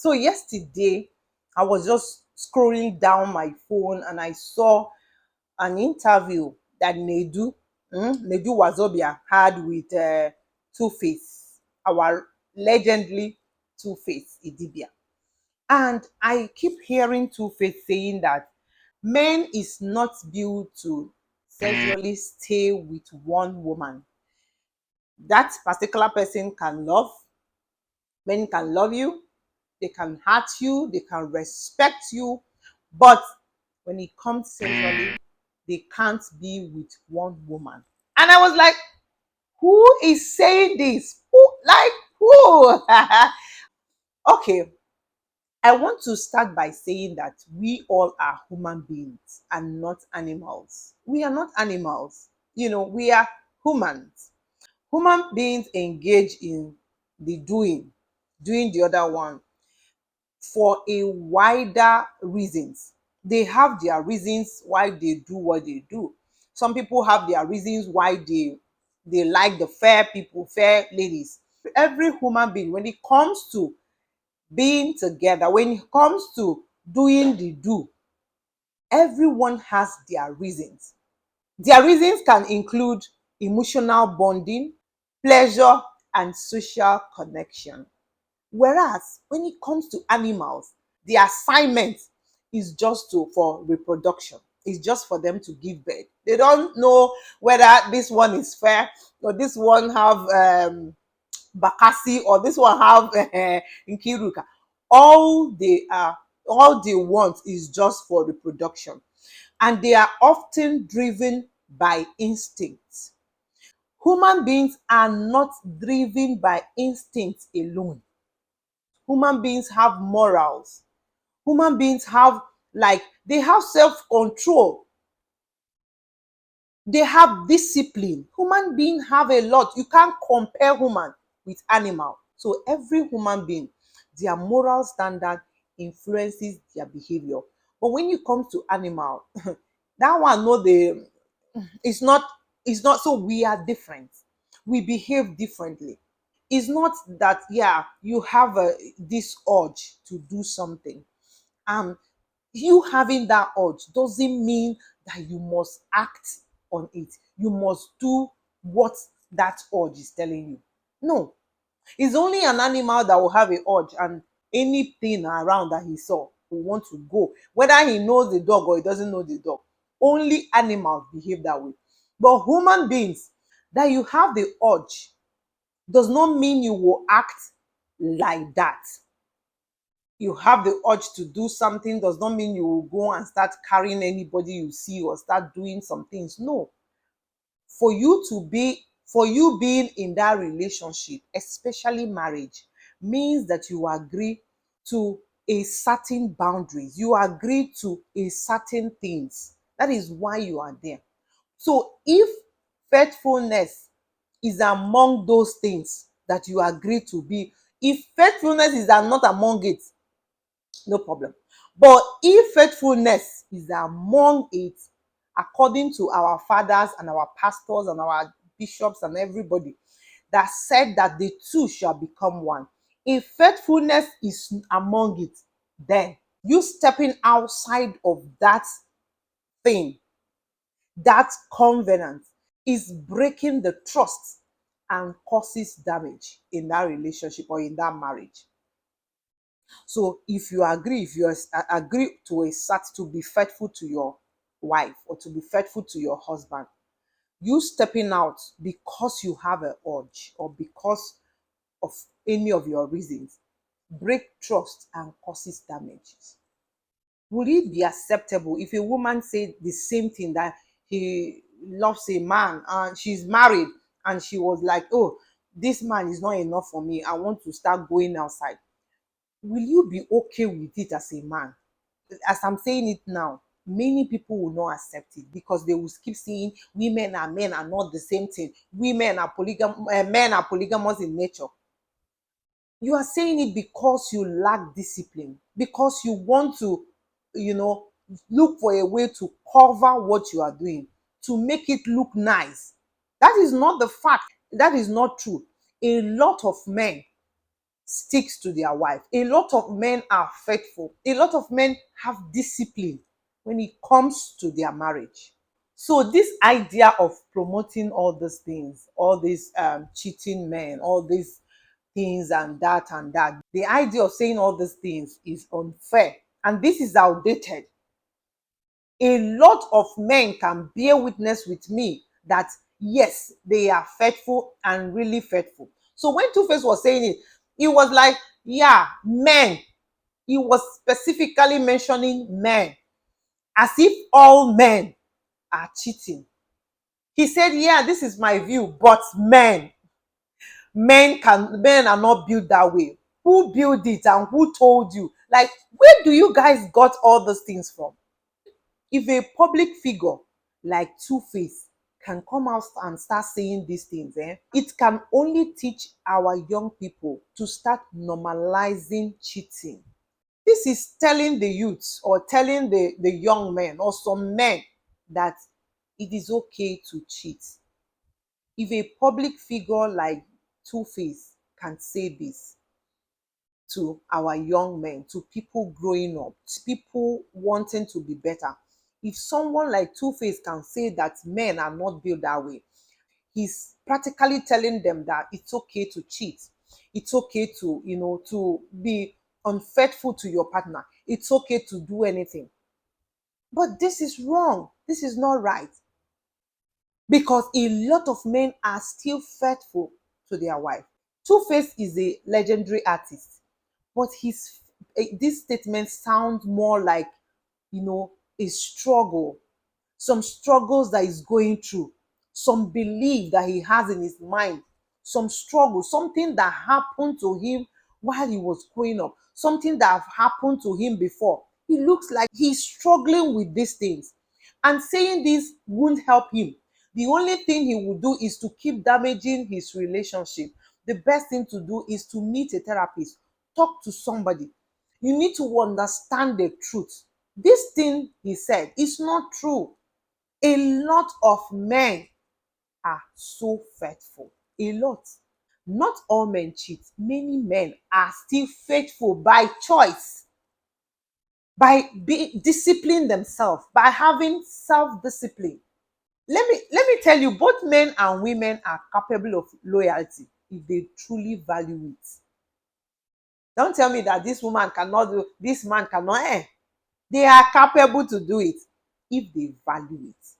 So yesterday, I was just scrolling down my phone and I saw an interview that Nedu Wazobia had with Two-Face, our legendary Two-Face Idibia. And I keep hearing Two-Face saying that men is not built to sexually stay with one woman. That particular person can love, men can love you, they can hurt you, they can respect you, but when it comes sexually, they can't be with one woman. And I was like, who is saying this? Who, like, who? Okay, I want to start by saying that we all are human beings and not animals. We are not animals. We are humans. Human beings engage in the doing the other one for a wider reasons. They have their reasons why they do what they do. Some people have their reasons why they like the fair people, fair ladies. Every human being, when it comes to being together, when it comes to doing the do, everyone has their reasons. Their reasons can include emotional bonding, pleasure, and social connection. Whereas when it comes to animals, the assignment is just for reproduction. It's just for them to give birth. They don't know whether this one is fair or this one have Bakasi or this one have Nkiruka. All they are, all they want is just for reproduction. And they are often driven by instinct. Human beings are not driven by instinct alone. Human beings have morals. Human beings have, like, they have self-control. They have discipline. Human beings have a lot. You can't compare human with animal. So every human being, their moral standard influences their behavior. But when you come to animal, that one, no, it's not, so we are different. We behave differently. It's not that, yeah, you have this urge to do something. um you having that urge doesn't mean that you must act on it. You must do what that urge is telling you. No, it's only an animal that will have a urge, and anything around that he saw will want to go, whether he knows the dog or he doesn't know the dog. Only animals behave that way. But human beings, that you have the urge does not mean you will act like that. You have the urge to do something does not mean you will go and start carrying anybody you see or start doing some things. No. For you being in that relationship, especially marriage, means that you agree to a certain boundaries. You agree to a certain things. That is why you are there. So if faithfulness is among those things that you agree to be, if faithfulness is not among it, no problem. But if faithfulness is among it, according to our fathers and our pastors and our bishops and everybody that said that the two shall become one, if faithfulness is among it, then you stepping outside of that thing, that covenant, is breaking the trust and causes damage in that relationship or in that marriage. So if you agree, if you agree to a cert to be faithful to your wife or to be faithful to your husband, you stepping out because you have an urge or because of any of your reasons break trust and causes damages. Would it be acceptable if a woman said the same thing, that he loves a man and she's married, and she was like, oh, this man is not enough for me, I want to start going outside? Will you be okay with it as a man? As I'm saying it now, many people will not accept it because they will keep saying women and men are not the same thing. Men are polygamous in nature. You are saying it because you lack discipline, because you want to, you know, look for a way to cover what you are doing, to make it look nice. That is not the fact. That is not true. A lot of men sticks to their wife. A lot of men are faithful. A lot of men have discipline when it comes to their marriage. So this idea of promoting all these things, all these cheating men, all these things and that, the idea of saying all these things is unfair, and this is outdated. A lot of men can bear witness with me that yes, they are faithful and really faithful. So when Two-Face was saying it, it was like, yeah, men. He was specifically mentioning men, as if all men are cheating. He said, yeah, this is my view, but men are not built that way. Who built it and who told you? Like, where do you guys got all those things from? If a public figure like Two-Face can come out and start saying these things, it can only teach our young people to start normalizing cheating. This is telling the youths or telling the young men or some men that it is okay to cheat. If a public figure like Two-Face can say this to our young men, to people growing up, to people wanting to be better, if someone like Two-Face can say that men are not built that way, he's practically telling them that it's okay to cheat. It's okay to, to be unfaithful to your partner. It's okay to do anything. But this is wrong. This is not right. Because a lot of men are still faithful to their wife. Two-Face is a legendary artist, but this statement sounds more like, a struggle, some struggles that he's going through, some belief that he has in his mind, some struggle, something that happened to him while he was growing up, something that have happened to him before. He looks like he's struggling with these things. And saying this won't help him. The only thing he will do is to keep damaging his relationship. The best thing to do is to meet a therapist, talk to somebody. You need to understand the truth. This thing he said is not true. A lot of men are so faithful. A lot. Not all men cheat. Many men are still faithful by choice, by being discipline themselves, by having self-discipline. Let me tell you, both men and women are capable of loyalty if they truly value it. Don't tell me that this woman cannot do, this man cannot. They are capable to do it if they value it.